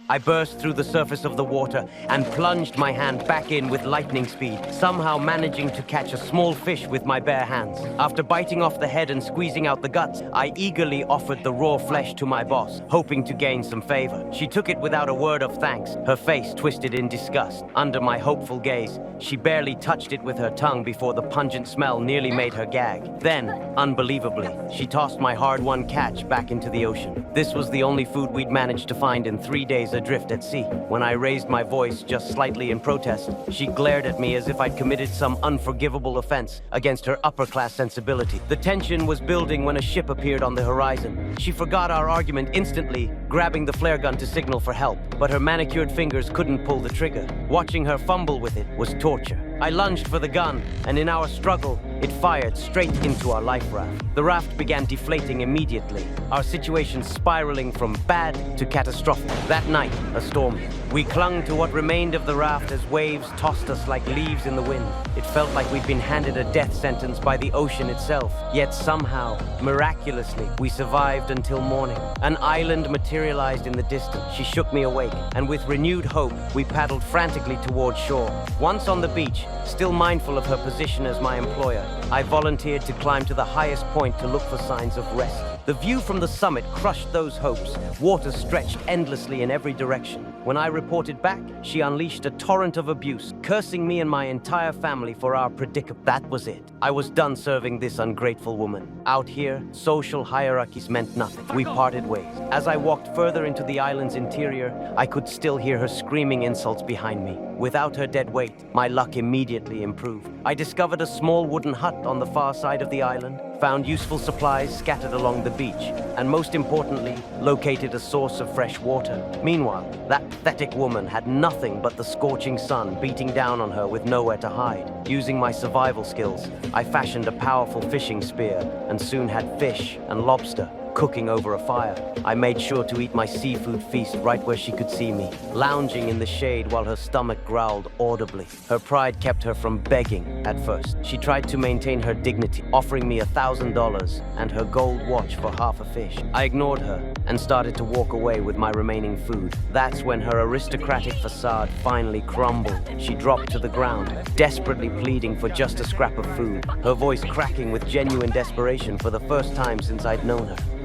I burst through the surface of the water and plunged my hand back in with lightning speed, somehow managing to catch a small fish with my bare hands. After biting off the head and squeezing out the guts, I eagerly offered the raw flesh to my boss, hoping to gain some favor. She took it without a word of thanks, her face twisted in disgust. Under my hopeful gaze, she barely touched it with her tongue before the pungent smell nearly made her gag. Then, unbelievably, she tossed my hard-won catch back into the ocean. This was the only food we'd managed to find in 3 days adrift at sea. When I raised my voice just slightly in protest, she glared at me as if I'd committed some unforgivable offense against her upper-class sensibility. The tension was building when a ship appeared on the horizon. She forgot our argument instantly, grabbing the flare gun to signal for help, but her manicured fingers couldn't pull the trigger. Watching her fumble with it was torture. I lunged for the gun, and in our struggle, it fired straight into our life raft. The raft began deflating immediately, our situation spiraling from bad to catastrophic. That night, a storm hit. We clung to what remained of the raft as waves tossed us like leaves in the wind. It felt like we'd been handed a death sentence by the ocean itself. Yet somehow, miraculously, we survived until morning. An island materialized in the distance. She shook me awake, and with renewed hope, we paddled frantically toward shore. Once on the beach, still mindful of her position as my employer, I volunteered to climb to the highest point to look for signs of rest. The view from the summit crushed those hopes. Water stretched endlessly in every direction. When I reported back, she unleashed a torrent of abuse, cursing me and my entire family for our predicament. That was it. I was done serving this ungrateful woman. Out here, social hierarchies meant nothing. We parted ways. As I walked further into the island's interior, I could still hear her screaming insults behind me. Without her dead weight, my luck immediately improved. I discovered a small wooden hut on the far side of the island, found useful supplies scattered along the beach, and most importantly, located a source of fresh water. Meanwhile, that pathetic woman had nothing but the scorching sun beating down on her with nowhere to hide. Using my survival skills, I fashioned a powerful fishing spear and soon had fish and lobster cooking over a fire. I made sure to eat my seafood feast right where she could see me, lounging in the shade while her stomach growled audibly. Her pride kept her from begging at first. She tried to maintain her dignity, offering me $1,000 and her gold watch for half a fish. I ignored her and started to walk away with my remaining food. That's when her aristocratic facade finally crumbled. She dropped to the ground, desperately pleading for just a scrap of food, her voice cracking with genuine desperation for the first time since I'd known her.